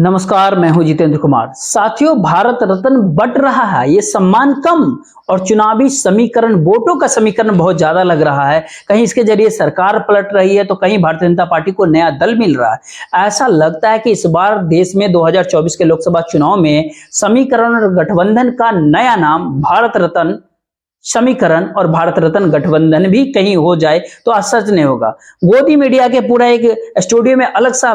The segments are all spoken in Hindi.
नमस्कार, मैं हूं जितेंद्र कुमार। साथियों, भारत रत्न बंट रहा है, ये सम्मान कम और चुनावी समीकरण, वोटों का समीकरण बहुत ज्यादा लग रहा है। कहीं इसके जरिए सरकार पलट रही है तो कहीं भारतीय जनता पार्टी को नया दल मिल रहा है। ऐसा लगता है कि इस बार देश में 2024 के लोकसभा चुनाव में समीकरण और गठबंधन का नया नाम भारत रत्न समीकरण और भारत रत्न गठबंधन भी कहीं हो जाए तो आश्चर्य नहीं होगा। गोदी मीडिया के पूरा एक स्टूडियो में अलग सा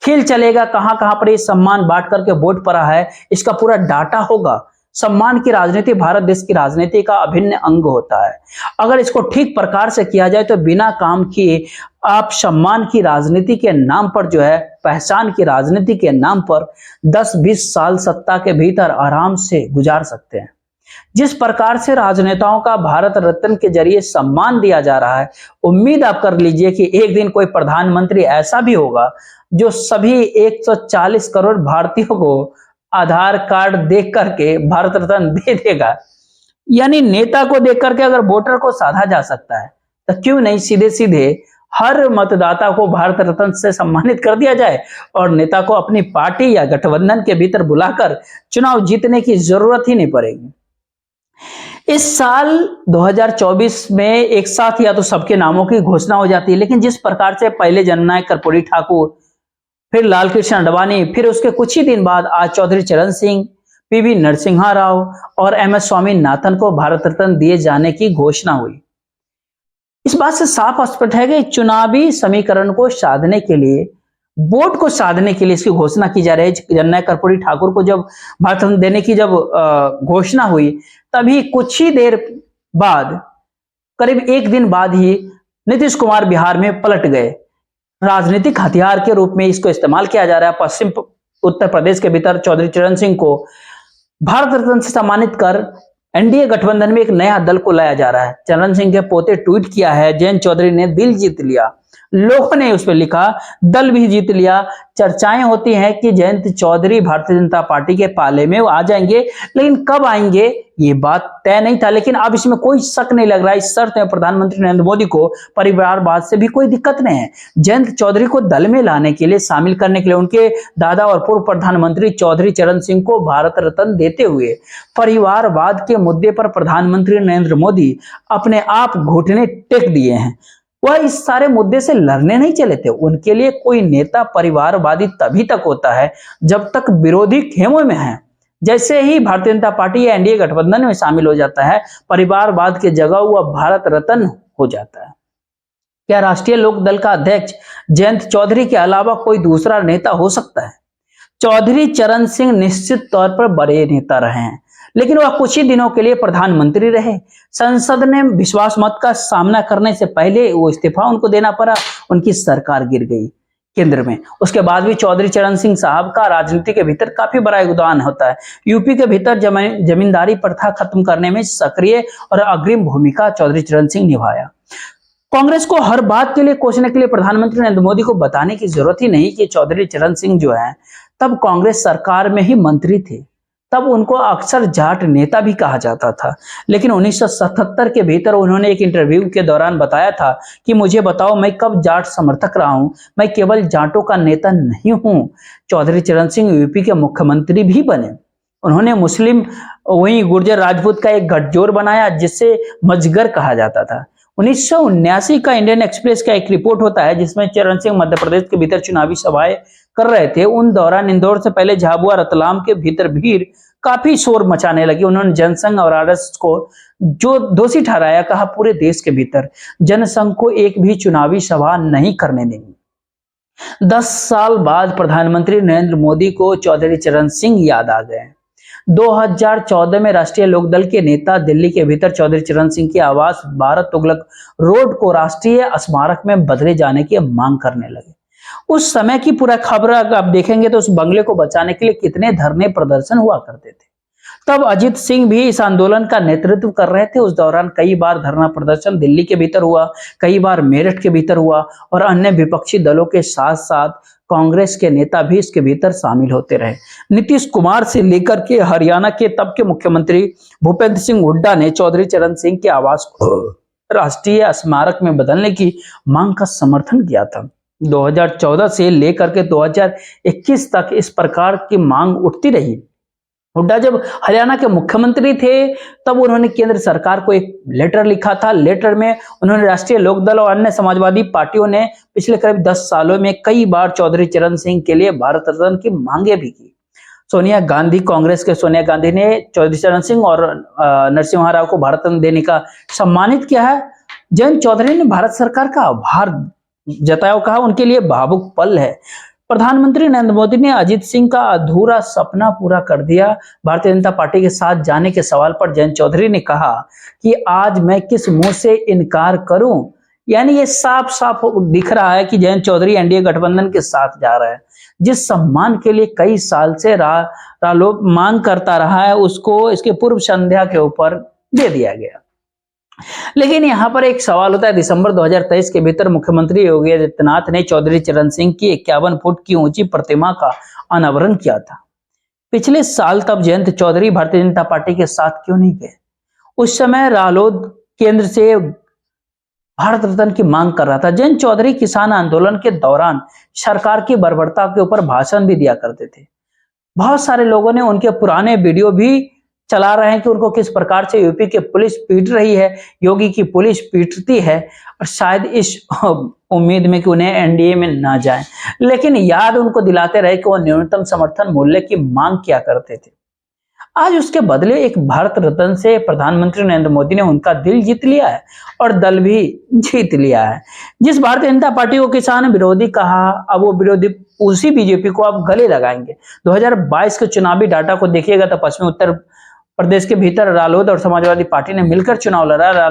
खेल चलेगा। कहां कहां पर ये सम्मान बांट करके वोट पड़ा है, इसका पूरा डाटा होगा। सम्मान की राजनीति भारत देश की राजनीति का अभिन्न अंग होता है। अगर इसको ठीक प्रकार से किया जाए तो बिना काम किए आप सम्मान की राजनीति के नाम पर जो है, पहचान की राजनीति के नाम पर 10-20 साल सत्ता के भीतर आराम से गुजार सकते हैं। जिस प्रकार से राजनेताओं का भारत रत्न के जरिए सम्मान दिया जा रहा है, उम्मीद आप कर लीजिए कि एक दिन कोई प्रधानमंत्री ऐसा भी होगा जो सभी 140 करोड़ भारतीयों को आधार कार्ड देख करके भारत रत्न दे देगा। यानी नेता को देख करके अगर वोटर को साधा जा सकता है तो क्यों नहीं सीधे सीधे हर मतदाता को भारत रत्न से सम्मानित कर दिया जाए और नेता को अपनी पार्टी या गठबंधन के भीतर बुलाकर चुनाव जीतने की जरूरत ही नहीं पड़ेगी। इस साल 2024 में एक साथ या तो सबके नामों की घोषणा हो जाती है, लेकिन जिस प्रकार से पहले जननायक कर्पूरी ठाकुर, फिर लाल कृष्ण आडवाणी, फिर उसके कुछ ही दिन बाद आज चौधरी चरण सिंह, पीवी नरसिम्हा राव और एमएस स्वामीनाथन को भारत रत्न दिए जाने की घोषणा हुई। इस बात से साफ स्पष्ट है कि चुनावी समीकरण को साधने के लिए, वोट को साधने के लिए इसकी घोषणा की जा रही है। जननायक कर्पूरी ठाकुर को जब भारत रत्न देने की जब घोषणा हुई, तभी कुछ ही देर बाद, करीब एक दिन बाद ही नीतीश कुमार बिहार में पलट गए। राजनीतिक हथियार के रूप में इसको इस्तेमाल किया जा रहा है। पश्चिम उत्तर प्रदेश के भीतर चौधरी चरण सिंह को भारत रत्न से सम्मानित कर एनडीए गठबंधन में एक नया दल को लाया जा रहा है। चरण सिंह के पोते ट्वीट किया है, जयंत चौधरी ने दिल जीत लिया। लोगों ने उस पर लिखा, दल भी जीत लिया। चर्चाएं होती हैं कि जयंत चौधरी भारतीय जनता पार्टी के पाले में आ जाएंगे, लेकिन कब आएंगे ये बात तय नहीं था। लेकिन अब इसमें कोई शक नहीं लग रहा है। इस शर्त में प्रधानमंत्री नरेंद्र मोदी को परिवारवाद से भी कोई दिक्कत नहीं है। जयंत चौधरी को दल में लाने के लिए, शामिल करने के लिए उनके दादा और पूर्व प्रधानमंत्री चौधरी चरण सिंह को भारत रत्न देते हुए परिवारवाद के मुद्दे पर प्रधानमंत्री नरेंद्र मोदी अपने आप घुटने टेक दिए हैं। वह इस सारे मुद्दे से लड़ने नहीं चले थे। उनके लिए कोई नेता परिवारवादी तभी तक होता है जब तक विरोधी खेमों में है। जैसे ही भारतीय जनता पार्टी या एनडीए गठबंधन में शामिल हो जाता है, परिवारवाद की जगह वह भारत रत्न हो जाता है। क्या राष्ट्रीय लोक दल का अध्यक्ष जयंत चौधरी के अलावा कोई दूसरा नेता हो सकता है? चौधरी चरण सिंह निश्चित तौर पर बड़े नेता रहे हैं, लेकिन वह कुछ ही दिनों के लिए प्रधानमंत्री रहे। संसद ने विश्वास मत का सामना करने से पहले वो इस्तीफा उनको देना पड़ा, उनकी सरकार गिर गई केंद्र में। उसके बाद भी चौधरी चरण सिंह साहब का राजनीति के भीतर काफी बड़ा योगदान होता है। यूपी के भीतर जमींदारी प्रथा खत्म करने में सक्रिय और अग्रिम भूमिका चौधरी चरण सिंह निभाया। कांग्रेस को हर बात के लिए कोसने के लिए प्रधानमंत्री नरेंद्र मोदी को बताने की जरूरत ही नहीं कि चौधरी चरण सिंह जो है, तब कांग्रेस सरकार में ही मंत्री थे। तब उनको अक्सर जाट नेता भी कहा जाता था। लेकिन 1977 के भीतर उन्होंने एक इंटरव्यू के दौरान बताया था कि मुझे बताओ, मैं कब जाट समर्थक रहा हूं, मैं केवल जाटों का नेता नहीं हूं। चौधरी चरण सिंह यूपी के मुख्यमंत्री भी बने। उन्होंने मुस्लिम वहीं गुर्जर राजपूत का एक गठजोड़ बनाया जिसे मजगर कहा जाता था। 1979 का इंडियन एक्सप्रेस का एक रिपोर्ट होता है जिसमें चरण सिंह मध्य प्रदेश के भीतर चुनावी सभाएं कर रहे थे। उन दौरान इंदौर से पहले झाबुआ, रतलाम के भीतर भीड़ काफी शोर मचाने लगी। उन्होंने जनसंघ और आरएसएस को जो दोषी ठहराया, कहा पूरे देश के भीतर जनसंघ को एक भी चुनावी सभा नहीं करने देंगे। 10 साल बाद प्रधानमंत्री नरेंद्र मोदी को चौधरी चरण सिंह याद आ गए। 2014 में राष्ट्रीय लोकदल के नेता दिल्ली के भीतर चौधरी चरण सिंह की आवाज भारत तुगलक रोड को राष्ट्रीय स्मारक में बदले जाने की मांग करने लगे। उस समय की पूरा खबर आप देखेंगे तो उस बंगले को बचाने के लिए कितने धरने प्रदर्शन हुआ करते थे। तब अजित सिंह भी इस आंदोलन का नेतृत्व कर रहे थे। उस दौरान कई बार धरना प्रदर्शन दिल्ली के भीतर हुआ, कई बार मेरठ के भीतर हुआ और अन्य विपक्षी दलों के साथ साथ कांग्रेस के नेता भी इसके भीतर शामिल होते रहे। नीतीश कुमार से लेकर के हरियाणा के तब के मुख्यमंत्री भूपेंद्र सिंह हुड्डा ने चौधरी चरण सिंह की आवाज को राष्ट्रीय स्मारक में बदलने की मांग का समर्थन किया था। 2014 से लेकर के 2021 तक इस प्रकार की मांग उठती रही। हुड्डा जब हरियाणा के मुख्यमंत्री थे तब उन्होंने केंद्र सरकार को एक लेटर लिखा था। लेटर में उन्होंने राष्ट्रीय लोकदल और अन्य समाजवादी पार्टियों ने पिछले करीब 10 सालों में कई बार चौधरी चरण सिंह के लिए भारत रत्न की मांगे भी की। सोनिया गांधी, कांग्रेस के सोनिया गांधी ने चौधरी चरण सिंह और नरसिम्हा राव को भारत रत्न देने का सम्मानित किया है। जयंत चौधरी ने भारत सरकार का आभार जताया, कहा उनके लिए भावुक पल है। प्रधानमंत्री नरेंद्र मोदी ने अजीत सिंह का अधूरा सपना पूरा कर दिया। भारतीय जनता पार्टी के साथ जाने के सवाल पर जयंत चौधरी ने कहा कि आज मैं किस मुंह से इनकार करूं। यानी ये साफ साफ दिख रहा है कि जयंत चौधरी एनडीए गठबंधन के साथ जा रहा है। जिस सम्मान के लिए कई साल से रालोद मांग करता रहा है, उसको इसके पूर्व संध्या के ऊपर दे दिया गया। लेकिन यहां पर एक सवाल होता है, दिसंबर 2023 के भीतर मुख्यमंत्री योगी आदित्यनाथ ने चौधरी चरण सिंह की 51 फुट की ऊंची प्रतिमा का अनावरण किया था। पिछले साल तब जयंत चौधरी भारतीय जनता पार्टी के साथ क्यों नहीं गए? उस समय रालोद केंद्र से भारत रत्न की मांग कर रहा था। जयंत चौधरी किसान आंदोलन के दौरान सरकार की बर्बरता के ऊपर भाषण भी दिया करते थे। बहुत सारे लोगों ने उनके पुराने वीडियो भी चला रहे हैं कि उनको किस प्रकार से यूपी की पुलिस पीट रही है, योगी की पुलिस पीटती है, और शायद इस उम्मीद में कि उन्हें एनडीए में ना जाए। लेकिन याद उनको दिलाते रहे कि वो न्यूनतम समर्थन मूल्य की मांग किया करते थे। आज उसके बदले एक भारत रत्न से प्रधानमंत्री नरेंद्र मोदी ने उनका दिल जीत लिया है और दल भी जीत लिया है। जिस भारतीय जनता पार्टी को किसान विरोधी कहा, अब वो विरोधी उसी बीजेपी को अब गले लगाएंगे। 2022 के चुनावी डाटा को देखिएगा तो पश्चिमी उत्तर प्रदेश के भीतर रालोद और समाजवादी पार्टी ने मिलकर चुनाव लड़ा।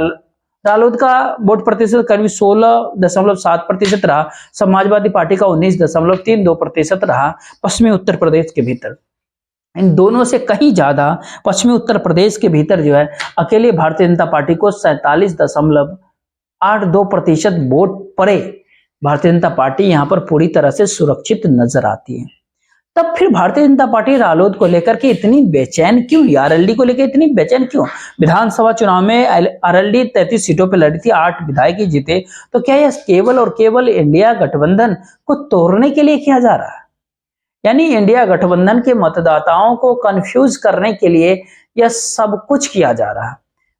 रालोद का वोट प्रतिशत करीब 16.7% रहा, समाजवादी पार्टी का 19.32% रहा पश्चिमी उत्तर प्रदेश के भीतर। इन दोनों से कहीं ज्यादा पश्चिमी उत्तर प्रदेश के भीतर जो है अकेले भारतीय जनता पार्टी को 47.82% वोट पड़े। भारतीय जनता पार्टी यहां पर पूरी तरह से सुरक्षित नजर आती है। तब फिर भारतीय जनता पार्टी रालोद को लेकर के इतनी बेचैन क्यों? आरएलडी को लेकर इतनी बेचैन क्यों? विधानसभा चुनाव में आरएलडी 33 सीटों पर लड़ी थी, 8 विधायक ही जीते। तो क्या यह केवल और केवल इंडिया गठबंधन को तोड़ने के लिए किया जा रहा है? यानी इंडिया गठबंधन के मतदाताओं को कंफ्यूज करने के लिए यह सब कुछ किया जा रहा है।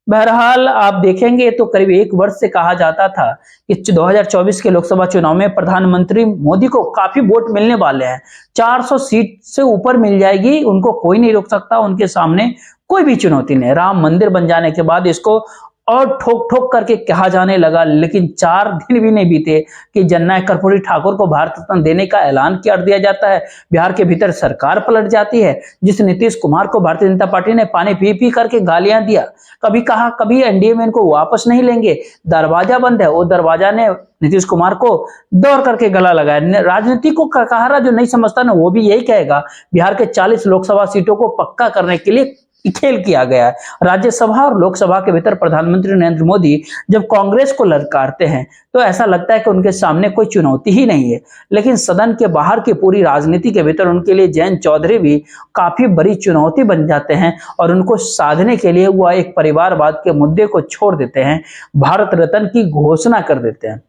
बहरहाल आप देखेंगे तो करीब 1 वर्ष से कहा जाता था कि 2024 के लोकसभा चुनाव में प्रधानमंत्री मोदी को काफी वोट मिलने वाले हैं, 400 सीट से ऊपर मिल जाएगी, उनको कोई नहीं रोक सकता, उनके सामने कोई भी चुनौती नहीं। राम मंदिर बन जाने के बाद इसको और ठोक ठोक करके कहा जाने लगा, लेकिन 4 दिन भी नहीं बीते कि जननायक कर्पूरी ठाकुर को भारत रत्न देने का ऐलान कर दिया जाता है। बिहार के भीतर सरकार पलट जाती है। जिस नीतीश कुमार को भारतीय जनता पार्टी ने पानी पी पी करके गालियां दिया, कभी कहा कभी एनडीए में इनको वापस नहीं लेंगे, दरवाजा बंद है, वो दरवाजा ने नीतीश कुमार को दौड़ करके गला लगाया। राजनीति को कहारा जो नहीं समझता ना, वो भी यही कहेगा बिहार के 40 लोकसभा सीटों को पक्का करने के लिए खेल किया गया है। राज्यसभा और लोकसभा के भीतर प्रधानमंत्री नरेंद्र मोदी जब कांग्रेस को ललकारते हैं तो ऐसा लगता है कि उनके सामने कोई चुनौती ही नहीं है, लेकिन सदन के बाहर की पूरी राजनीति के भीतर उनके लिए जयंत चौधरी भी काफी बड़ी चुनौती बन जाते हैं और उनको साधने के लिए वह एक परिवारवाद के मुद्दे को छोड़ देते हैं, भारत रत्न की घोषणा कर देते हैं।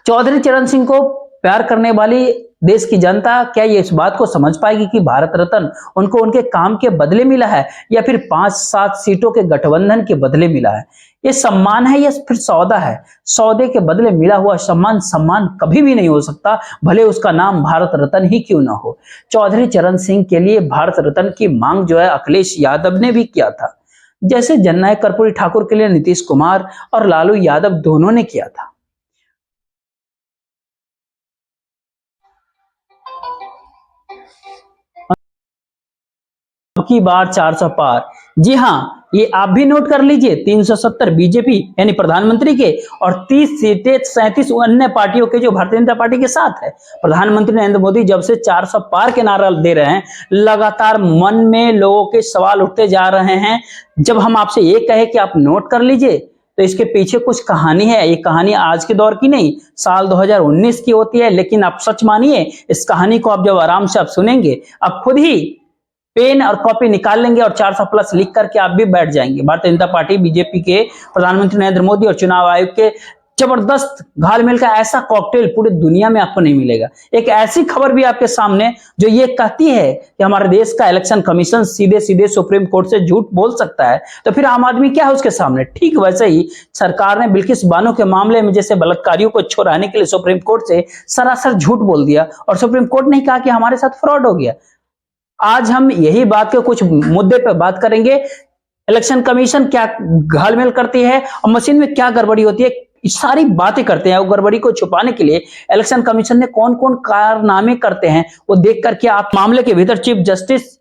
चौधरी चरण सिंह को प्यार करने वाली देश की जनता क्या ये इस बात को समझ पाएगी कि भारत रत्न उनको उनके काम के बदले मिला है या फिर 5-7 सीटों के गठबंधन के बदले मिला है? ये सम्मान है या फिर सौदा है? सौदे के बदले मिला हुआ सम्मान सम्मान कभी भी नहीं हो सकता, भले उसका नाम भारत रत्न ही क्यों ना हो। चौधरी चरण सिंह के लिए भारत रत्न की मांग जो है अखिलेश यादव ने भी किया था, जैसे जननायक कर्पूरी ठाकुर के लिए नीतीश कुमार और लालू यादव दोनों ने किया था। की बार 400 पार। जी हाँ, ये आप भी नोट कर लीजिए, 370 बीजेपी यानी प्रधानमंत्री के और 30 सीटें 37 अन्य पार्टियों के जो भारतीय जनता पार्टी के साथ है। प्रधानमंत्री नरेंद्र मोदी जब से 400 पार के नारा दे रहे हैं, लगातार मन में लोगों के सवाल उठते जा रहे हैं। जब हम आपसे ये कहे कि आप नोट कर लीजिए तो इसके पीछे कुछ कहानी है। ये कहानी आज के दौर की नहीं, साल 2019 की होती है। लेकिन आप सच मानिए, इस कहानी को आप जब आराम से आप सुनेंगे, आप खुद ही पेन और कॉपी निकाल लेंगे और 400 प्लस लिख करके आप भी बैठ जाएंगे। भारतीय जनता पार्टी बीजेपी के प्रधानमंत्री नरेंद्र मोदी और चुनाव आयोग के जबरदस्त घालमेल का ऐसा कॉकटेल पूरी दुनिया में आपको नहीं मिलेगा। एक ऐसी खबर भी आपके सामने जो ये कहती है कि हमारे देश का इलेक्शन कमीशन सीधे सीधे सुप्रीम कोर्ट से झूठ बोल सकता है, तो फिर आम आदमी क्या है उसके सामने। ठीक वैसे ही सरकार ने बिल्किस बानो के मामले में जैसे बलात्कारियों को छुड़ाने के लिए सुप्रीम कोर्ट से सरासर झूठ बोल दिया और सुप्रीम कोर्ट ने कहा कि हमारे साथ फ्रॉड हो गया। आज हम यही बात के कुछ मुद्दे पर बात करेंगे, इलेक्शन कमीशन क्या घालमेल करती है और मशीन में क्या गड़बड़ी होती है, सारी बातें करते हैं। वो गड़बड़ी को छुपाने के लिए इलेक्शन कमीशन ने कौन कौन कारनामे करते हैं वो देख करके आप मामले के भीतर चीफ जस्टिस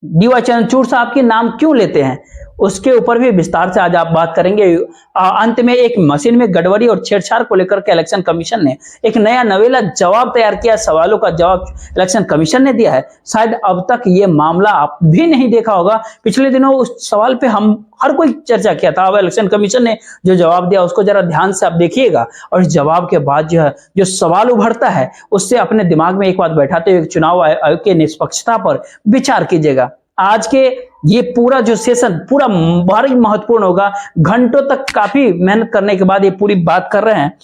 डीवाई चंद्रचूड़ साहब के नाम क्यों लेते हैं उसके ऊपर भी विस्तार से आज आप बात करेंगे। अंत में एक मशीन में गड़बड़ी और छेड़छाड़ को लेकर के इलेक्शन कमीशन ने एक नया नवेला जवाब तैयार किया, सवालों का जवाब इलेक्शन कमीशन ने दिया है। शायद अब तक ये मामला आप भी नहीं देखा होगा। पिछले दिनों उस सवाल पे हम हर कोई चर्चा किया था। अब इलेक्शन कमीशन ने जो जवाब दिया उसको जरा ध्यान से आप देखिएगा और इस जवाब के बाद जो है जो सवाल उभरता है उससे अपने दिमाग में एक बात बैठाते हुए चुनाव आयोग के निष्पक्षता पर विचार कीजिएगा। आज के ये पूरा जो सेशन पूरा भारी महत्वपूर्ण होगा। घंटों तक काफी मेहनत करने के बाद ये पूरी बात कर रहे हैं।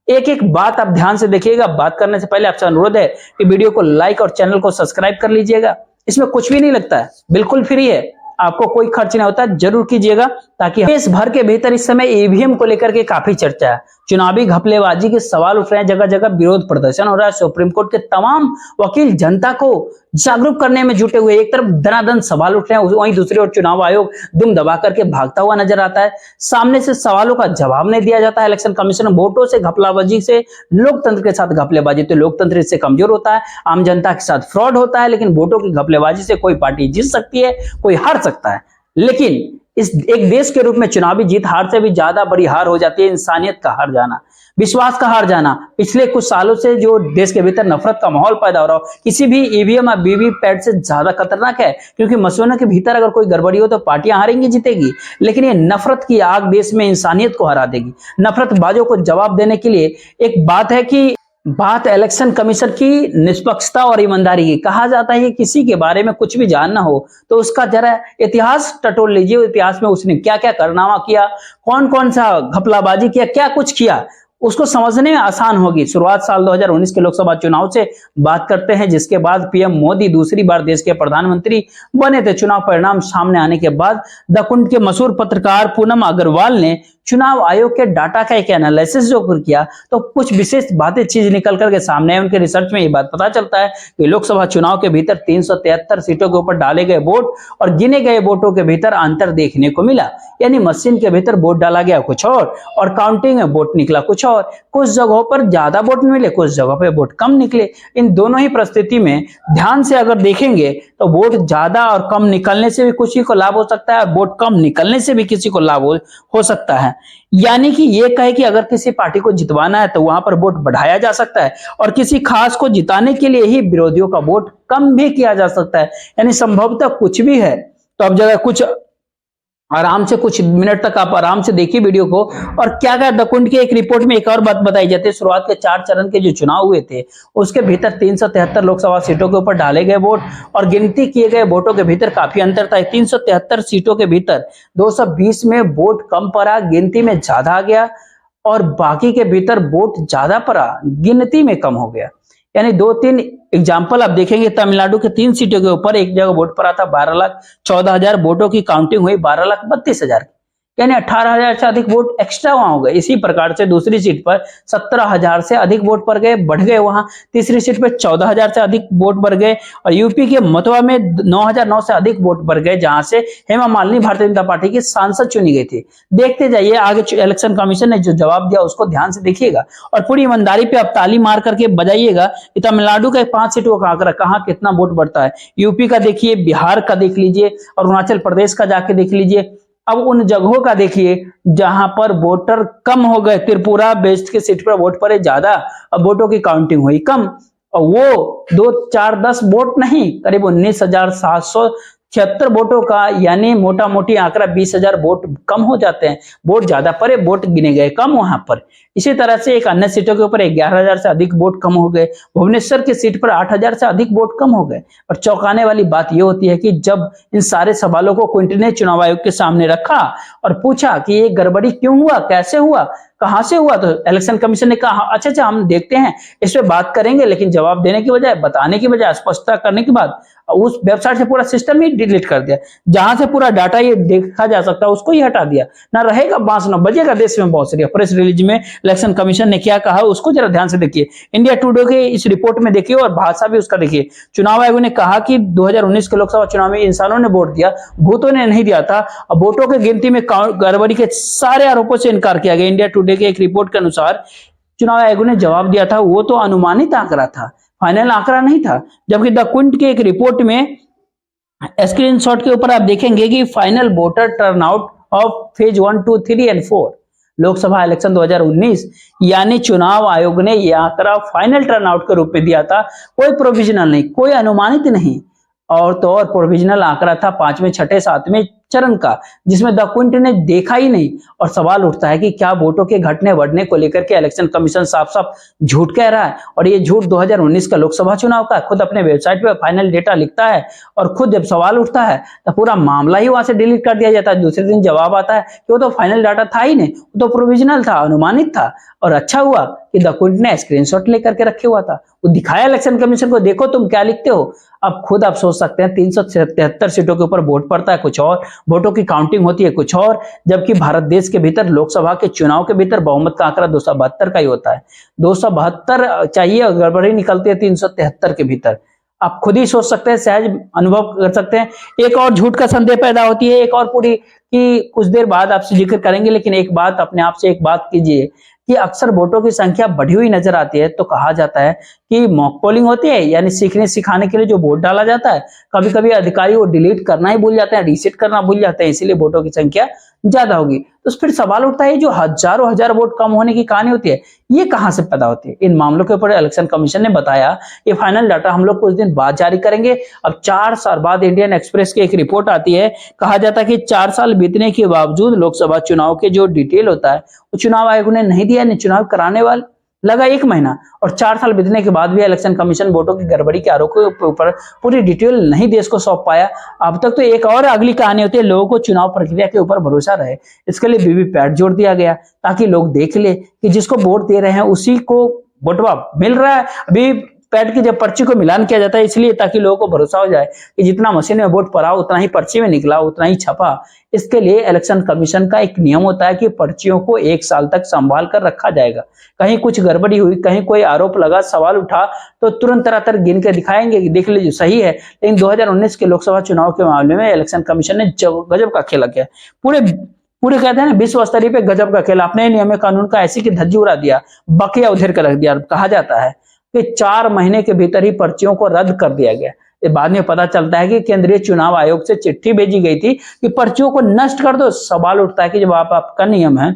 एक एक बात आप ध्यान से देखिएगा। बात करने से पहले आपसे अनुरोध है कि वीडियो को लाइक और चैनल को सब्सक्राइब कर लीजिएगा। इसमें कुछ भी नहीं लगता है, बिल्कुल फ्री है, आपको कोई खर्च नहीं होता। जरूर कीजिएगा ताकि देश भर के भीतर इस समय ईवीएम को लेकर के काफी चर्चा है। चुनावी घपलेबाजी के सवाल उठ रहे हैं, जगह जगह विरोध प्रदर्शन हो रहा है। सुप्रीम कोर्ट के तमाम वकील जनता को जागरूक करने में जुटे हुए, एक तरफ धनाधन सवाल उठ रहे हैं, वहीं दूसरी ओर चुनाव आयोग दुम दबा करके भागता हुआ नजर आता है। सामने से सवालों का जवाब नहीं दिया जाता है। इलेक्शन कमीशन वोटों से घपलाबाजी से लोकतंत्र के साथ घपलेबाजी, तो लोकतंत्र इससे कमजोर होता है, आम जनता के साथ फ्रॉड होता है। लेकिन वोटों की घपलेबाजी से कोई पार्टी जीत सकती है, कोई हार सकता है। लेकिन इस एक देश के रूप में चुनावी जीत हार से भी ज्यादा बड़ी हार हो जाती है इंसानियत का हार जाना, विश्वास का हार जाना। पिछले कुछ सालों से जो देश के भीतर नफरत का माहौल पैदा हो रहा हो, किसी भी ईवीएम या वीवीपैट से ज्यादा खतरनाक है, क्योंकि मशीनों के भीतर अगर कोई गड़बड़ी हो तो पार्टियां हारेंगी, जीतेगी, लेकिन ये नफरत की आग देश में इंसानियत को हरा देगी। नफरतबाजों को जवाब देने के लिए एक बात है कि बात इलेक्शन कमीशन की निष्पक्षता और ईमानदारी की। कहा जाता है कि किसी के बारे में कुछ भी जानना हो तो उसका जरा इतिहास टटोल लीजिए। इतिहास में उसने क्या क्या कारनामा किया, कौन कौन सा घपलाबाजी किया, क्या कुछ किया, उसको समझने में आसान होगी। शुरुआत साल 2019 के लोकसभा चुनाव से बात करते हैं, जिसके बाद पीएम मोदी दूसरी बार देश के प्रधानमंत्री बने थे। चुनाव परिणाम सामने आने के बाद द कुंड के मशहूर पत्रकार पूनम अग्रवाल ने चुनाव आयोग के डाटा का एक एनालिसिस जो किया तो कुछ विशेष बातें चीज निकल करके सामने आए। उनके रिसर्च में ये बात पता चलता है कि लोकसभा चुनाव के भीतर 373 सीटों के ऊपर डाले गए वोट और गिने गए वोटों के भीतर अंतर देखने को मिला। यानी मशीन के भीतर वोट डाला गया कुछ और काउंटिंग में वोट निकला कुछ और। कुछ जगहों पर ज्यादा वोट मिले, कुछ जगहों पर वोट कम निकले। इन दोनों ही परिस्थिति में ध्यान से अगर देखेंगे तो वोट ज्यादा और कम निकलने से भी किसी को लाभ हो सकता है, वोट कम निकलने से भी किसी को लाभ हो सकता है। यानी कि ये कहे कि अगर किसी पार्टी को जितवाना है तो वहां पर वोट बढ़ाया जा सकता है और किसी खास को जिताने के लिए ही विरोधियों का वोट कम भी किया जा सकता है। यानी संभवतः कुछ भी है। तो अब जगह कुछ आराम से कुछ मिनट तक आप आराम से देखिए वीडियो को। और क्या क्या द कुंड की एक रिपोर्ट में एक और बात बताई जाती है। शुरुआत के 4 चरण के जो चुनाव हुए थे उसके भीतर 373 लोकसभा सीटों के ऊपर डाले गए वोट और गिनती किए गए वोटों के भीतर काफी अंतर था। 373 सीटों के भीतर 220 में वोट कम पड़ा, गिनती में ज्यादा आ गया, और बाकी के भीतर वोट ज्यादा पड़ा, गिनती में कम हो गया। यानी 2-3 एग्जाम्पल आप देखेंगे। तमिलनाडु के 3 सीटों के ऊपर एक जगह वोट पड़ा था 12,14,000 वोटों की काउंटिंग हुई 12,32,000, यानी 18,000 से अधिक वोट एक्स्ट्रा वहां हो गए। इसी प्रकार से दूसरी सीट पर 17,000 से अधिक वोट पड़ गए, बढ़ गए वहां। तीसरी सीट पर 14,000 से अधिक वोट बढ़ गए और यूपी के मतवा में 9,009 से अधिक वोट बढ़ गए, जहां से हेमा मालिनी भारतीय जनता पार्टी की सांसद चुनी गई थी। देखते जाइए आगे इलेक्शन कमीशन ने जो जवाब दिया उसको ध्यान से देखिएगा और पूरी ईमानदारी पे आप ताली मार करके बजाइएगा कि तमिलनाडु का 5 सीटों का आंकड़ा कहां कितना वोट बढ़ता है। यूपी का देखिए, बिहार का देख लीजिए, अरुणाचल प्रदेश का जाके देख लीजिए। अब उन जगहों का देखिए जहां पर वोटर कम हो गए। त्रिपुरा वेस्ट के सीट पर वोट पड़े ज्यादा, अब वोटों की काउंटिंग हुई कम, और वो 2, 4, 10 वोट नहीं, करीब 19,776 वोटों का, यानी मोटा मोटी आंकड़ा 20,000 वोट कम हो जाते हैं। वोट ज्यादा पड़े, वोट गिने गए कम वहां पर। इसी तरह से एक अन्य सीटों के ऊपर 11,000 से अधिक वोट कम हो गए। भुवनेश्वर की सीट पर 8,000 से अधिक वोट कम हो गए। और चौंकाने वाली बात यह होती है कि जब इन सारे सवालों को क्विंटन ने चुनाव आयोग के सामने रखा और पूछा कि ये गड़बड़ी क्यों हुआ, कैसे हुआ, कहां से हुआ? तो इलेक्शन कमीशन ने कहा अच्छा हम देखते हैं, इस पे बात करेंगे, लेकिन जवाब देने की बजाय, बताने की बजाय, स्पष्टता करने के बाद उस वेबसाइट से पूरा सिस्टम ही डिलीट कर दिया। जहां से पूरा डाटा ये देखा जा सकता है उसको ही हटा दिया। ना रहेगा बांस ना बजेगा देश में बांसुरी। प्रेस रिलीज में इलेक्शन कमीशन ने क्या कहा उसको जरा ध्यान से देखिए। इंडिया टुडे के इस रिपोर्ट में देखिए और भाषा भी उसका देखिए। चुनाव आयोग ने कहा कि 2019 के लोकसभा चुनाव में इंसानों ने वोट दिया, भूतों ने नहीं दिया था। अब वोटों की गिनती में गड़बड़ी के सारे आरोपों से इनकार किया गया। इंडिया टुडे के एक रिपोर्ट के अनुसार चुनाव आयोग ने जवाब दिया था वो तो अनुमानित आंकड़ा था, फाइनल आंकड़ा नहीं था। जबकि द क्विंट के एक रिपोर्ट में स्क्रीनशॉट के ऊपर आप देखेंगे कि final voter turnout of phase 1, 2, 3 and 4 Lok Sabha election 2019, यानी चुनाव आयोग ने यह आंकड़ा फाइनल टर्नआउट के रूप में दिया था, कोई प्रोविजनल नहीं, कोई अनुमानित नहीं। और तो और प्रोविजनल आंकड़ा था 5वें, 6ठे, 7वें चरण का, जिसमें द क्विंट ने देखा ही नहीं। और सवाल उठता है कि क्या वोटों के घटने बढ़ने को लेकर के इलेक्शन कमीशन साफ साफ झूठ कह रहा है? और ये झूठ 2019 का लोकसभा चुनाव का खुद अपने वेबसाइट पे फाइनल डेटा लिखता है, और खुद जब सवाल उठता है तो पूरा मामला ही वहां से डिलीट कर दिया जाता है। दूसरे दिन जवाब आता है कि वो तो फाइनल डाटा था ही नहीं, वो तो प्रोविजनल था, अनुमानित था। और अच्छा हुआ कि द क्विंट ने स्क्रीनशॉट लेकर के रखे हुआ था, वो दिखाया इलेक्शन कमीशन को, देखो तुम क्या लिखते हो। अब खुद आप सोच सकते हैं 373 सीटों के ऊपर वोट पड़ता है कुछ और, वोटों की काउंटिंग होती है कुछ और, जबकि भारत देश के भीतर लोकसभा के चुनाव के भीतर बहुमत का आंकड़ा 272 का ही होता है। 272 चाहिए और गड़बड़ी निकलती है 373 के भीतर। आप खुद ही सोच सकते हैं, सहज अनुभव कर सकते हैं। एक और झूठ का संदेह पैदा होती है, एक और पूरी कि कुछ देर बाद आपसे जिक्र करेंगे, लेकिन एक बात अपने आप से एक बात कीजिए कि अक्सर वोटों की संख्या बढ़ी हुई नजर आती है तो कहा जाता है कि मॉक पोलिंग होती है, यानी सीखने सिखाने के लिए जो वोट डाला जाता है, कभी कभी अधिकारी वो डिलीट करना ही भूल जाते हैं, रीसेट करना भूल जाते हैं, इसीलिए वोटों की संख्या ज्यादा होगी। तो फिर सवाल उठता है जो हजारों हजार वोट कम होने की कहानी होती है, ये कहां से पैदा होती है? इन मामलों के ऊपर इलेक्शन कमीशन ने बताया ये फाइनल डाटा हम लोग कुछ दिन बाद जारी करेंगे। अब 4 साल बाद इंडियन एक्सप्रेस की एक रिपोर्ट आती है, कहा जाता है कि 4 साल बीतने के बावजूद लोकसभा चुनाव के जो डिटेल होता है वो चुनाव आयोग ने नहीं दिया, नहीं चुनाव कराने वाले लगा 1 महीना, और 4 साल बीतने के बाद भी इलेक्शन कमीशन वोटों की गड़बड़ी के आरोपों के ऊपर पूरी डिटेल नहीं देश को सौंप पाया। अब तक तो एक और अगली कहानी होती है, लोगों को चुनाव प्रक्रिया के ऊपर भरोसा रहे, इसके लिए वीवीपैट जोड़ दिया गया ताकि लोग देख ले कि जिसको वोट दे रहे हैं उसी को वोटवा मिल रहा है। अभी पैड की जब पर्ची को मिलान किया जाता है इसलिए ताकि लोगों को भरोसा हो जाए कि जितना मशीन में वोट पड़ा उतना ही पर्ची में निकला, उतना ही छपा। इसके लिए इलेक्शन कमीशन का एक नियम होता है कि पर्चियों को 1 साल तक संभाल कर रखा जाएगा। कहीं कुछ गड़बड़ी हुई, कहीं कोई आरोप लगा, सवाल उठा तो तुरंत तरह गिन के दिखाएंगे कि देख लीजिए सही है। लेकिन 2019 के लोकसभा चुनाव के मामले में इलेक्शन कमीशन ने गजब का खेला किया। पूरे कहते हैं ना विश्व स्तरीय पे गजब का खेला, अपने नियम कानून का ऐसी की धज्जी उड़ा दिया, बकिया उधेर कर रख दिया। कहा जाता है कि 4 महीने के भीतर ही पर्चियों को रद्द कर दिया गया। ये बाद में पता चलता है कि केंद्रीय चुनाव आयोग से चिट्ठी भेजी गई थी कि पर्चियों को नष्ट कर दो। सवाल उठता है कि जब आपका नियम है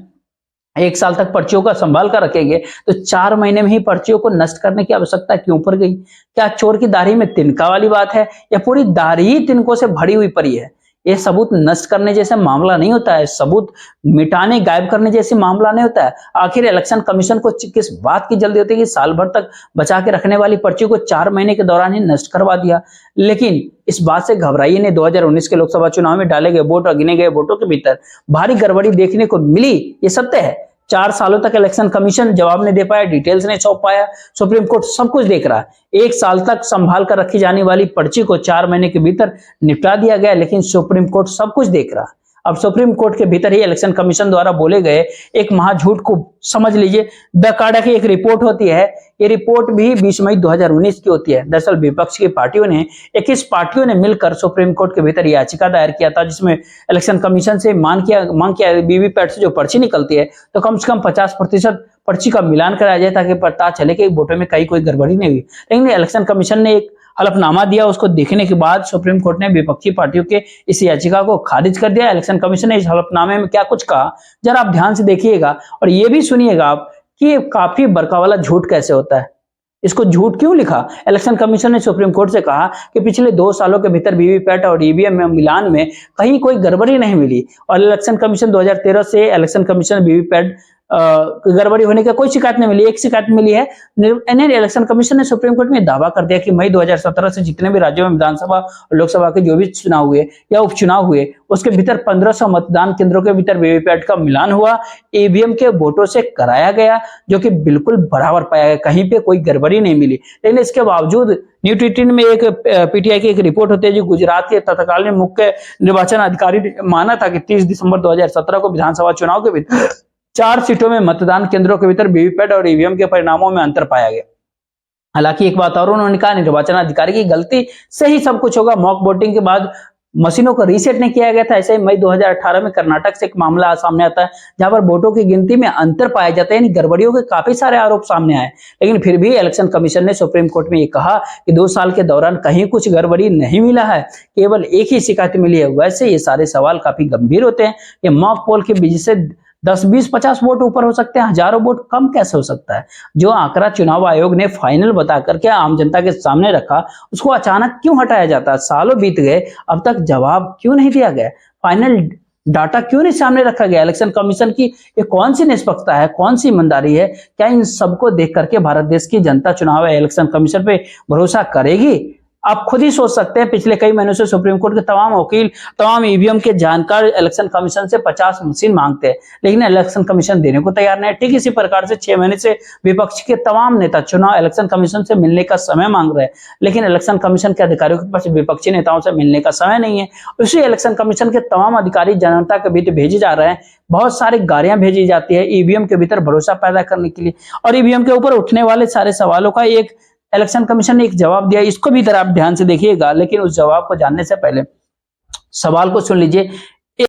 1 साल तक पर्चियों का संभाल कर रखेंगे तो 4 महीने में ही पर्चियों को नष्ट करने की आवश्यकता क्यों पड़ गई? क्या चोर की दाढ़ी में तिनका वाली बात है, या पूरी दाढ़ी ही तिनकों से भरी हुई पड़ी है? ये सबूत नष्ट करने जैसे मामला नहीं होता है, सबूत मिटाने गायब करने जैसे मामला नहीं होता है। आखिर इलेक्शन कमीशन को किस बात की जल्दी होती है कि साल भर तक बचा के रखने वाली पर्ची को 4 महीने के दौरान ही नष्ट करवा दिया? लेकिन इस बात से घबराइए नहीं, 2019 के लोकसभा चुनाव में डाले गए वोट और गिने गए वोटों के भीतर भारी गड़बड़ी देखने को मिली, ये सत्य है। 4 सालों तक इलेक्शन कमीशन जवाब नहीं दे पाया, डिटेल्स नहीं सौंप पाया, सुप्रीम कोर्ट सब कुछ देख रहा है। 1 साल तक संभाल कर रखी जाने वाली पर्ची को 4 महीने के भीतर निपटा दिया गया, लेकिन सुप्रीम कोर्ट सब कुछ देख रहा है। अब सुप्रीम कोर्ट के भीतर ही इलेक्शन कमीशन द्वारा बोले गए एक महाझूठ को समझ लीजिए। द काडा की एक रिपोर्ट होती है, ये रिपोर्ट भी 20 मई 2019 की होती है। दरअसल विपक्ष की पार्टियों ने 21 पार्टियों ने मिलकर सुप्रीम कोर्ट के भीतर याचिका दायर किया था, जिसमें इलेक्शन कमीशन से मांग किया वीवीपैट से जो पर्ची निकलती है तो कम से कम 50% पर्ची का मिलान कराया जाए ताकि पता चले कि वोटों में कहीं कोई गड़बड़ी नहीं हुई। लेकिन इलेक्शन कमीशन ने एक हलफनामा दिया, उसको देखने के बाद सुप्रीम कोर्ट ने विपक्षी पार्टियों के इस याचिका को खारिज कर दिया। इलेक्शन कमीशन ने इस हलफनामे में क्या कुछ कहा जरा आप ध्यान से देखिएगा और ये भी सुनिएगा आप कि काफी बरका वाला झूठ कैसे होता है। इसको झूठ क्यों लिखा? इलेक्शन कमीशन ने सुप्रीम कोर्ट से कहा कि पिछले 2 सालों के भीतर वीवीपैट और ईवीएम में मिलान में कहीं कोई गड़बड़ी नहीं मिली, और इलेक्शन कमीशन 2013 से इलेक्शन कमीशन वीवीपैट गड़बड़ी होने का कोई शिकायत नहीं मिली। एक शिकायत मिली है, इंडियन इलेक्शन कमीशन ने सुप्रीम कोर्ट में दावा कर दिया कि मई 2017 से जितने भी राज्यों में विधानसभा और लोकसभा के जो भी चुनाव हुए या उपचुनाव हुए, उसके भीतर 1500 मतदान केंद्रों के भीतर वीवीपैट का मिलान हुआ, ईवीएम के वोटों से कराया गया, जो कि बिल्कुल बराबर पाया गया, कहीं पे कोई गड़बड़ी नहीं मिली। लेकिन इसके बावजूद न्यूज़ 18 में एक पीटीआई की एक रिपोर्ट होती है, जो गुजरात के तत्कालीन मुख्य निर्वाचन अधिकारी ने माना था कि 30 दिसंबर 2017 को विधानसभा चुनाव के भीतर 4 सीटों में मतदान केंद्रों के भीतर वीवीपैट और ईवीएम के परिणामों में अंतर पाया गया। हालांकि एक बात और उन्होंने कहा, निर्वाचन अधिकारी की गलती से ही सब कुछ होगा, मॉक वोटिंग के बाद मशीनों को रीसेट नहीं किया गया था। ऐसे ही मई 2018 में कर्नाटक से एक मामला सामने आता है, जहां पर वोटों की गिनती में अंतर पाए जाते हैं, यानी गड़बड़ियों के काफी सारे आरोप सामने आए। लेकिन फिर भी इलेक्शन कमीशन ने सुप्रीम कोर्ट में ये कहा कि 2 साल के दौरान कहीं कुछ गड़बड़ी नहीं मिला है, केवल एक ही शिकायत मिली है। वैसे ये सारे सवाल काफी गंभीर होते हैं। ये मॉक पोल की वजह से 10, 20, 50 वोट ऊपर हो सकते हैं, हजारों वोट कम कैसे हो सकता है? जो आंकड़ा चुनाव आयोग ने फाइनल बता करके आम जनता के सामने रखा, उसको अचानक क्यों हटाया जाता है? सालों बीत गए, अब तक जवाब क्यों नहीं दिया गया? फाइनल डाटा क्यों नहीं सामने रखा गया? इलेक्शन कमीशन की ये कौन सी निष्पक्षता है, कौन सी ईमानदारी है? क्या इन सबको देख करके भारत देश की जनता चुनाव इलेक्शन कमीशन पे भरोसा करेगी? आप खुद ही सोच सकते हैं, पिछले कई महीनों से सुप्रीम कोर्ट के तमाम वकील, तमाम ईवीएम के जानकार इलेक्शन कमीशन से 50 मशीन मांगते हैं, लेकिन इलेक्शन कमीशन देने को तैयार नहीं है। ठीक इसी प्रकार से 6 महीने से विपक्ष के तमाम नेता चुनाव इलेक्शन कमीशन से मिलने का समय मांग रहे हैं, लेकिन इलेक्शन कमीशन के अधिकारियों के पास विपक्षी नेताओं से मिलने का समय नहीं है। उसी इलेक्शन कमीशन के तमाम अधिकारी जनता के बीच भेजे जा रहे हैं, बहुत सारी गाड़ियां भेजी जाती है ईवीएम के भीतर भरोसा पैदा करने के लिए, और ईवीएम के ऊपर उठने वाले सारे सवालों का एक इलेक्शन कमीशन ने एक जवाब दिया। इसको भी आप ध्यान से देखिएगा, लेकिन उस जवाब को जानने से पहले सवाल को सुन लीजिए।